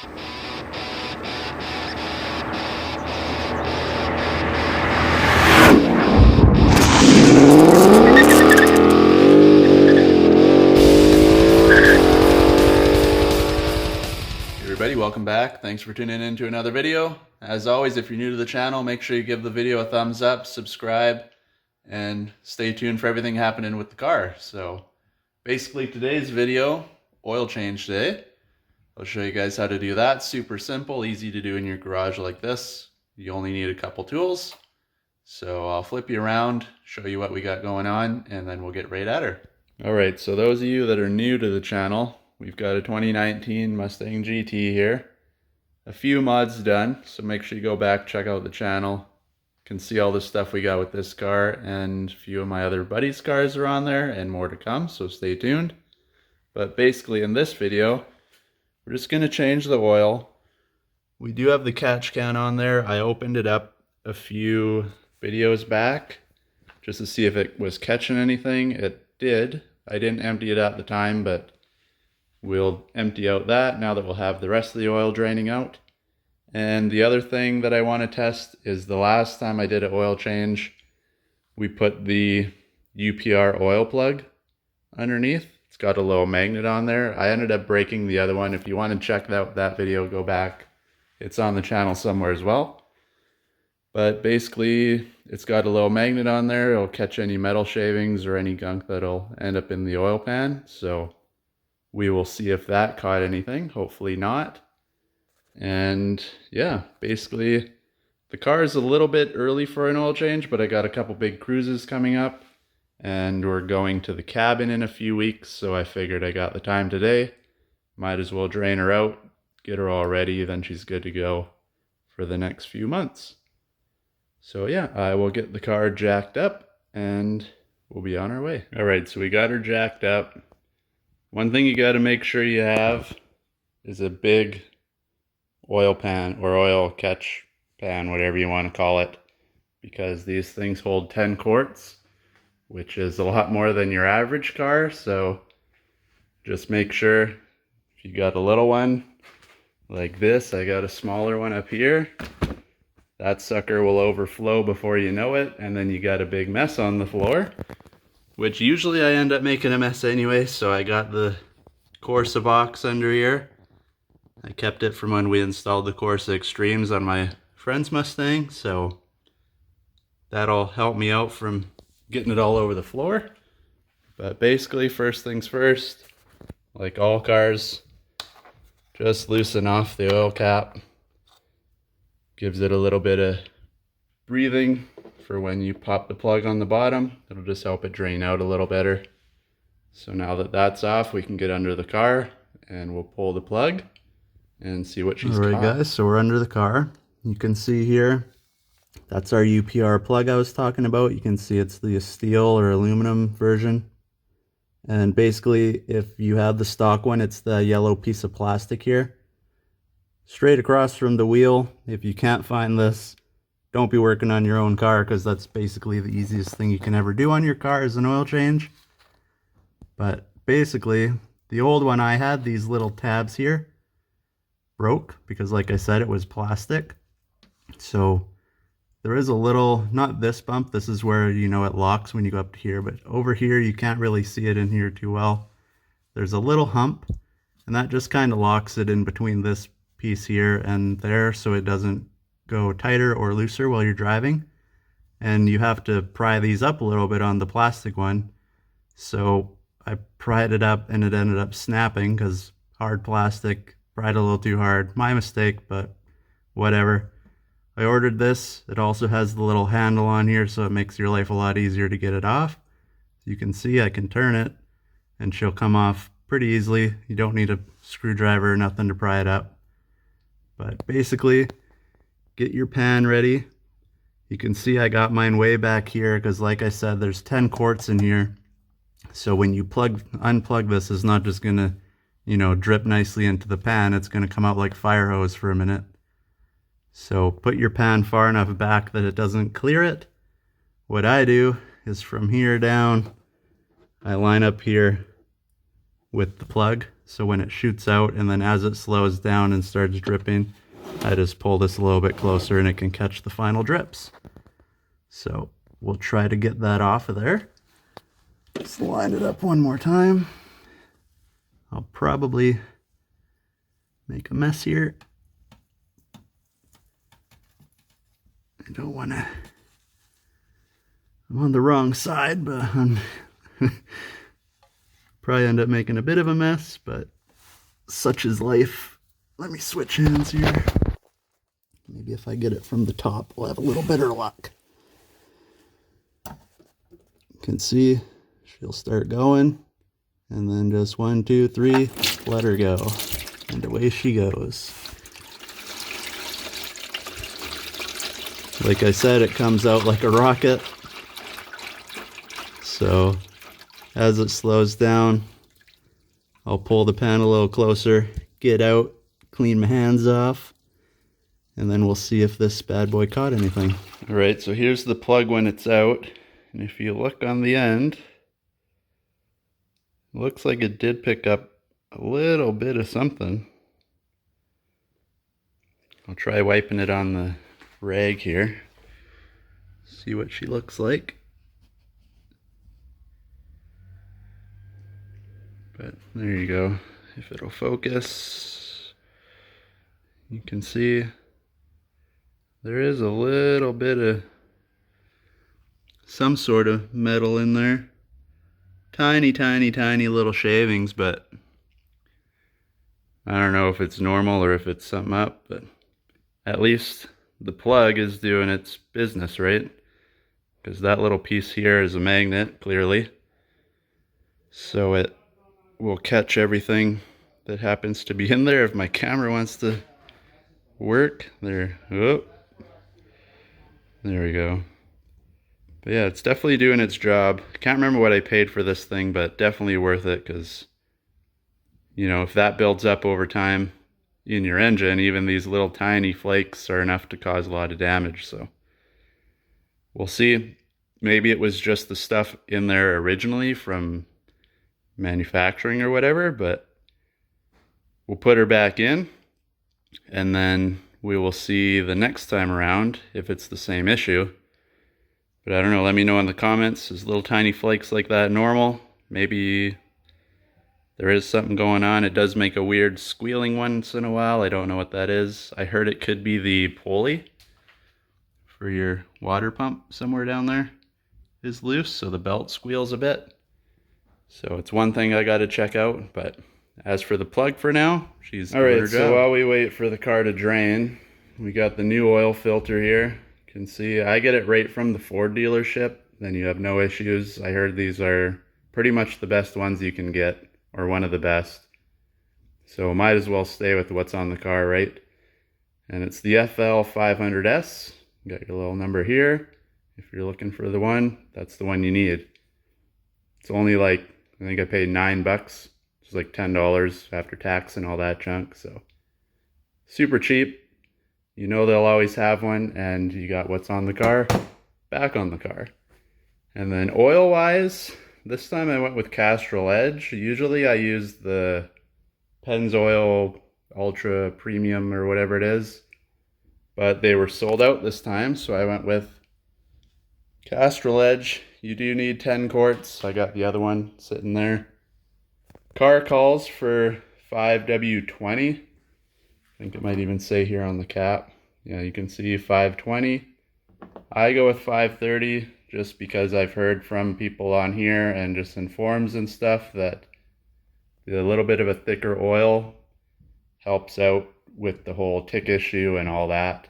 Everybody, welcome back. Thanks for tuning in to another video. As always, if you're new to the channel, make sure you give the video a thumbs up, subscribe, and stay tuned for everything happening with the car. So basically today's video, oil change day. I'll show you guys how to do that. Super simple, easy to do in your garage like this. You only need a couple tools. So I'll flip you around, show you what we got going on, and then we'll get right at her. All right, so those of you that are new to the channel, we've got a 2019 Mustang GT here. A few mods done, so make sure you go back, check out the channel. You can see all the stuff we got with this car, and a few of my other buddies' cars are on there, and more to come, so stay tuned. But basically in this video, we're just going to change the oil. We do have the catch can on there. I opened it up a few videos back just to see if it was catching anything. It did. I didn't empty it at the time, but we'll empty out that now that we'll have the rest of the oil draining out. And the other thing that I want to test is the last time I did an oil change, we put the UPR oil plug underneath. It's got a little magnet on there. I ended up breaking the other one. If you want to check out that video, go back. It's on the channel somewhere as well. But basically, it's got a little magnet on there. It'll catch any metal shavings or any gunk that'll end up in the oil pan. So we will see if that caught anything. Hopefully not. And yeah, basically the car is a little bit early for an oil change, but I got a couple big cruises coming up and we're going to the cabin in a few weeks. So I figured I got the time today. Might as well drain her out, get her all ready, then she's good to go for the next few months. So yeah, I will get the car jacked up and we'll be on our way. All right, so we got her jacked up. One thing you got to make sure you have is a big oil pan or oil catch pan, whatever you want to call it, because these things hold 10 quarts, which is a lot more than your average car. So just make sure if you got a little one like this, I got a smaller one up here, that sucker will overflow before you know it, and then you got a big mess on the floor, which usually I end up making a mess anyway. So I got the Corsa box under here. I kept it from when we installed the Corsa Extremes on my friend's Mustang, so that'll help me out from getting it all over the floor. But basically, first things first, like all cars, just loosen off the oil cap. Gives it a little bit of breathing for when you pop the plug on the bottom. It'll just help it drain out a little better. So now that that's off, we can get under the car and we'll pull the plug and see what she's caught. All right guys, so we're under the car. You can see here, that's our UPR plug I was talking about. You can see it's the steel or aluminum version. And basically, if you have the stock one, it's the yellow piece of plastic here. Straight across from the wheel. If you can't find this, don't be working on your own car, because that's basically the easiest thing you can ever do on your car is an oil change. But basically, the old one I had, these little tabs here, broke because like I said, it was plastic. So there is a little, not this bump, this is where you know it locks when you go up to here, but over here you can't really see it in here too well. There's a little hump, and that just kind of locks it in between this piece here and there, so it doesn't go tighter or looser while you're driving. And you have to pry these up a little bit on the plastic one. So I pried it up and it ended up snapping because hard plastic, pried a little too hard. My mistake, but whatever. I ordered this. It also has the little handle on here, so it makes your life a lot easier to get it off. You can see I can turn it and she'll come off pretty easily. You don't need a screwdriver or nothing to pry it up. But basically, get your pan ready. You can see I got mine way back here because like I said, there's 10 quarts in here. So when you unplug this, it's not just gonna, you know, drip nicely into the pan. It's gonna come out like fire hose for a minute. So put your pan far enough back that it doesn't clear it. What I do is from here down, I line up here with the plug. So when it shoots out and then as it slows down and starts dripping, I just pull this a little bit closer and it can catch the final drips. So we'll try to get that off of there. Just line it up one more time. I'll probably make a mess here. I don't want to, I'm on the wrong side, but I'm probably end up making a bit of a mess, but such is life. Let me switch hands here. Maybe if I get it from the top, we'll have a little better luck. You can see she'll start going, and then just 1, 2, 3, let her go. And away she goes. Like I said, it comes out like a rocket. So as it slows down, I'll pull the pan a little closer, get out, clean my hands off, and then we'll see if this bad boy caught anything. All right, so here's the plug when it's out. And if you look on the end, it looks like it did pick up a little bit of something. I'll try wiping it on the rag here. See what she looks like. But there you go. If it'll focus, you can see there is a little bit of some sort of metal in there. Tiny, tiny, tiny little shavings, but I don't know if it's normal or if it's something up, but at least the plug is doing its business, right? Because that little piece here is a magnet, clearly. So it will catch everything that happens to be in there. If my camera wants to work, there, oh, there we go. But yeah, it's definitely doing its job. I can't remember what I paid for this thing, but definitely worth it, because, you know, if that builds up over time in your engine, even these little tiny flakes are enough to cause a lot of damage. So we'll see. Maybe it was just the stuff in there originally from manufacturing or whatever, but we'll put her back in, and then we will see the next time around if it's the same issue. But I don't know, let me know in the comments. Is little tiny flakes like that normal? Maybe there is something going on. It does make a weird squealing once in a while. I don't know what that is. I heard it could be the pulley for your water pump somewhere down there is loose, so the belt squeals a bit. So it's one thing I got to check out. But as for the plug for now, she's doing her job. So while we wait for the car to drain, we got the new oil filter here. You can see I get it right from the Ford dealership. Then you have no issues. I heard these are pretty much the best ones you can get, or one of the best. So might as well stay with what's on the car, right? And it's the FL 500S. You got your little number here. If you're looking for the one, that's the one you need. It's only like, I think I paid $9. It's like $10 after tax and all that junk. So super cheap. You know they'll always have one, and you got what's on the car back on the car. And then oil wise, this time I went with Castrol Edge. Usually I use the Pennzoil Ultra Premium or whatever it is, but they were sold out this time, so I went with Castrol Edge. You do need 10 quarts. I got the other one sitting there. Car calls for 5W20. I think it might even say here on the cap. Yeah, you can see 520. I go with 530 just because I've heard from people on here and just in forums and stuff that a little bit of a thicker oil helps out with the whole tick issue and all that.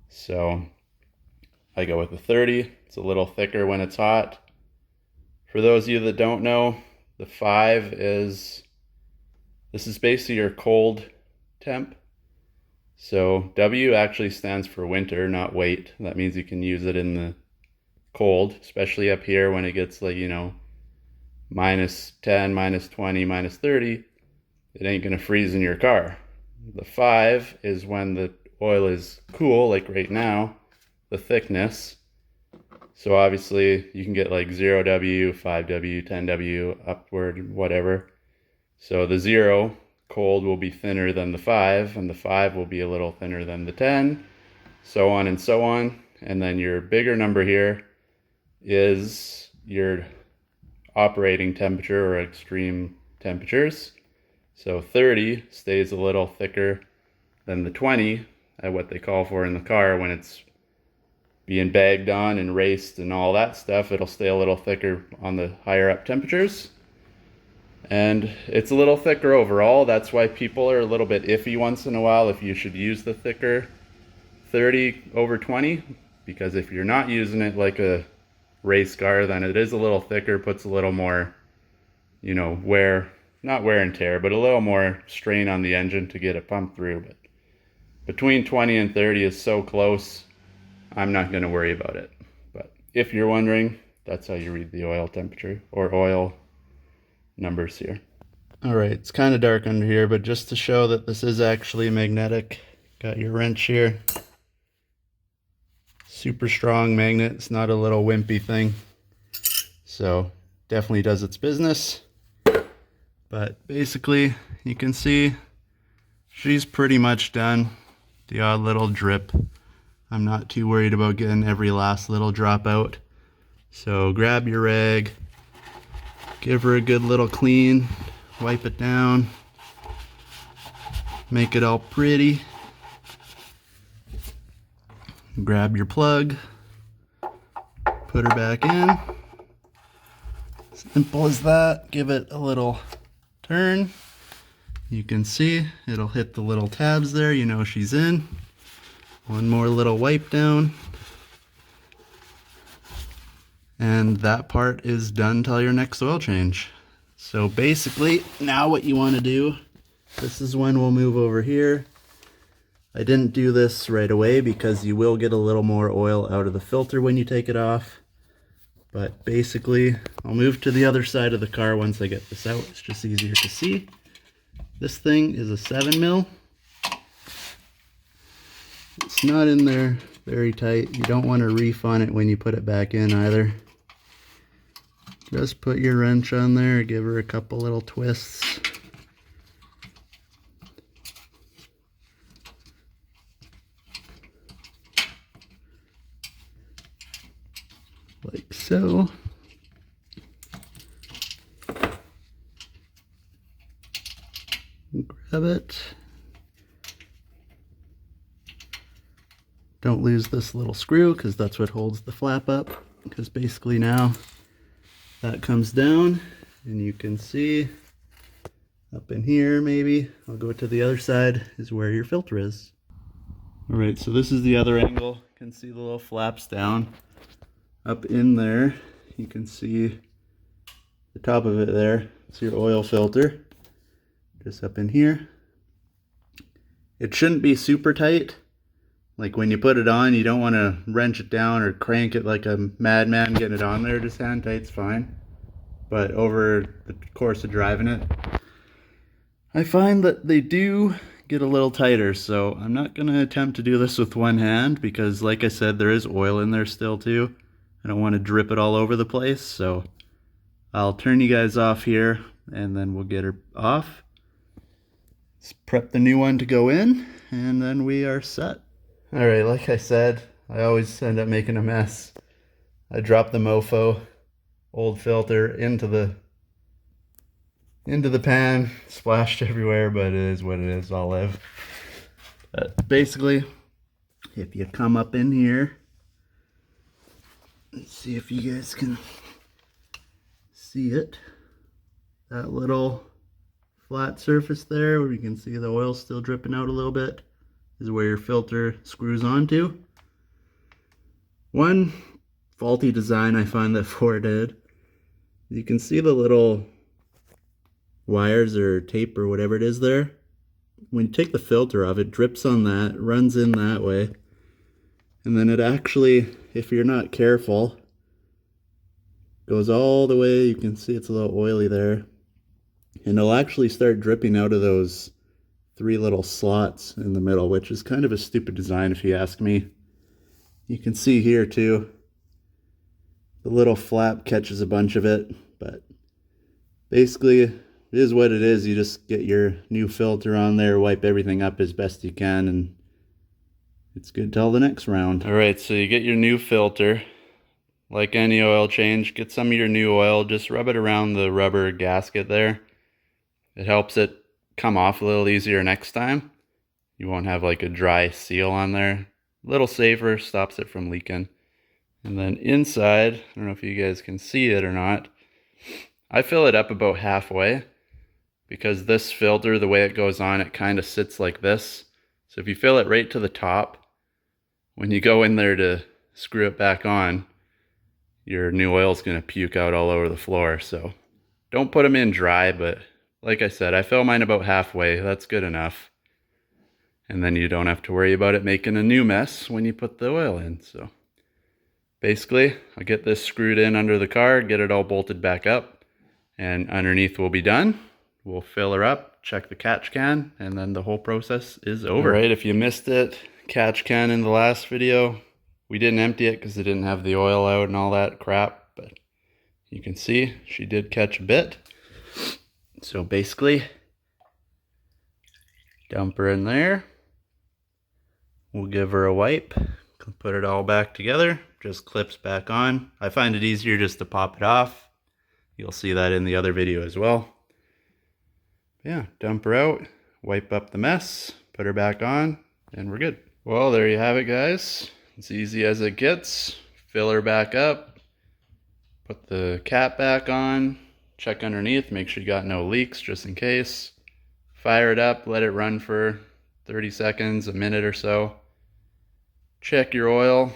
So I go with the 30. It's a little thicker when it's hot. For those of you that don't know, the 5 is, this is basically your cold temp. So W actually stands for winter, not wait. That means you can use it in the cold, especially up here when it gets like, you know, minus 10, minus 20, minus 30. It ain't gonna freeze in your car. The 5 is when the oil is cool, like right now, the thickness. So obviously you can get like 0W, 5W, 10W, upward, whatever. So the 0, cold, will be thinner than the 5, and the 5 will be a little thinner than the 10, so on and so on. And then your bigger number here is your operating temperature or extreme temperatures. So 30 stays a little thicker than the 20 at what they call for in the car when it's being bagged on and raced and all that stuff. It'll stay a little thicker on the higher up temperatures. And it's a little thicker overall. That's why people are a little bit iffy once in a while if you should use the thicker 30 over 20, because if you're not using it like a race car, then it is a little thicker, puts a little more, you know, not wear and tear, but a little more strain on the engine to get it pumped through. But between 20 and 30 is so close, I'm not going to worry about it. But if you're wondering, that's how you read the oil temperature or oil numbers here. All right, it's kind of dark under here, but just to show that this is actually magnetic, got your wrench here. Super strong magnet. It's not a little wimpy thing. So definitely does its business. But basically, you can see she's pretty much done. The odd little drip. I'm not too worried about getting every last little drop out. So grab your rag, give her a good little clean, wipe it down, make it all pretty. Grab your plug, put her back in. Simple as that. Give it a little turn. You can see it'll hit the little tabs there. You know she's in. One more little wipe down. And that part is done till your next oil change. So basically, now what you want to do, this is when we'll move over here. I didn't do this right away because you will get a little more oil out of the filter when you take it off. But basically, I'll move to the other side of the car once I get this out. It's just easier to see. This thing is a 7 mil. It's not in there very tight. You don't want to reef on it when you put it back in either. Just put your wrench on there, give her a couple little twists. Like so. Grab it. Don't lose this little screw because that's what holds the flap up. Because basically now that comes down and you can see up in here maybe, I'll go to the other side, is where your filter is. Alright, so this is the other angle. You can see the little flaps down. Up in there, you can see the top of it there. It's your oil filter. Just up in here. It shouldn't be super tight. Like when you put it on, you don't want to wrench it down or crank it like a madman getting it on there. Just hand tight's fine. But over the course of driving it, I find that they do get a little tighter. So I'm not going to attempt to do this with one hand because like I said, there is oil in there still too. I don't want to drip it all over the place. So I'll turn you guys off here and then we'll get her off. Let's prep the new one to go in and then we are set. Alright, like I said, I always end up making a mess. I dropped the mofo, old filter, into the pan, splashed everywhere, but it is what it is, I'll live. But basically, if you come up in here, let's see if you guys can see it. That little flat surface there where you can see the oil still dripping out a little bit is where your filter screws onto. One faulty design I find that Ford did, you can see the little wires or tape or whatever it is there. When you take the filter off, it drips on that, runs in that way, and then it actually, if you're not careful, goes all the way. You can see it's a little oily there, and it'll actually start dripping out of those 3 little slots in the middle, which is kind of a stupid design if you ask me. You can see here too, the little flap catches a bunch of it, but basically it is what it is. You just get your new filter on there, wipe everything up as best you can, and it's good till the next round. All right, so you get your new filter. Like any oil change, get some of your new oil, just rub it around the rubber gasket there. It helps it come off a little easier next time. You won't have like a dry seal on there. A little safer, stops it from leaking. And then inside, I don't know if you guys can see it or not, I fill it up about halfway because this filter, the way it goes on, it kind of sits like this. So if you fill it right to the top, when you go in there to screw it back on, your new oil is going to puke out all over the floor. So don't put them in dry, but like I said, I fill mine about halfway. That's good enough. And then you don't have to worry about it making a new mess when you put the oil in. So basically, I'll get this screwed in under the car, get it all bolted back up, and underneath will be done. We'll fill her up, check the catch can, and then the whole process is over. All right, if you missed it, catch can in the last video, we didn't empty it because it didn't have the oil out and all that crap, but you can see she did catch a bit. So basically, dump her in there. We'll give her a wipe, put it all back together, just clips back on. I find it easier just to pop it off. You'll see that in the other video as well. Yeah, dump her out, wipe up the mess, put her back on, and we're good. Well, there you have it, guys. It's easy as it gets. Fill her back up, put the cap back on, check underneath, make sure you got no leaks just in case. Fire it up, let it run for 30 seconds, a minute or so. Check your oil.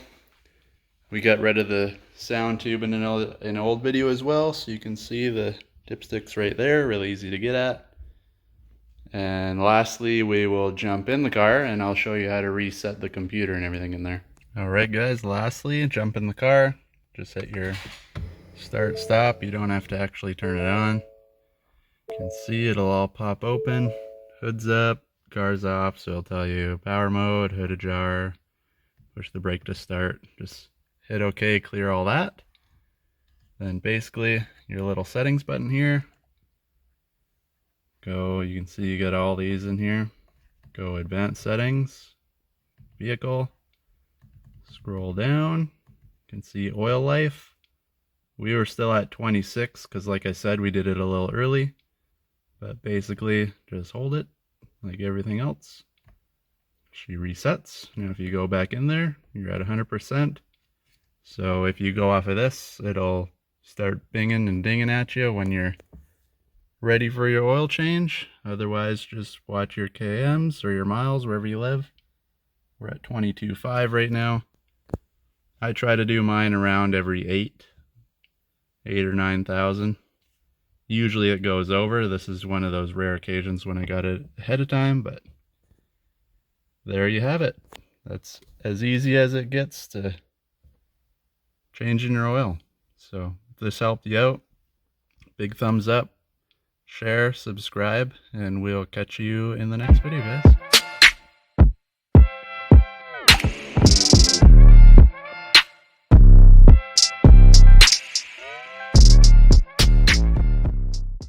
We got rid of the sound tube in an old video as well, so you can see the dipsticks right there, really easy to get at. And lastly, we will jump in the car and I'll show you how to reset the computer and everything in there. Alright guys, lastly, jump in the car. Just hit your start stop. You don't have to actually turn it on. You can see it'll all pop open. Hood's up, car's off, so it'll tell you power mode, hood ajar, push the brake to start. Just hit OK, clear all that. Then basically your little settings button here. Go, you can see you got all these in here. Go advanced settings, vehicle, scroll down, you can see oil life. We were still at 26 because like I said, we did it a little early. But basically, just hold it like everything else. She resets. Now if you go back in there, you're at 100%. So if you go off of this, it'll start binging and dinging at you when you're ready for your oil change. Otherwise, just watch your KMs or your miles wherever you live. We're at 22.5 right now. I try to do mine around every 8 or 9,000. Usually it goes over. This is one of those rare occasions when I got it ahead of time, but there you have it. That's as easy as it gets to changing your oil. So if this helped you out, big thumbs up, share, subscribe, and we'll catch you in the next video, guys.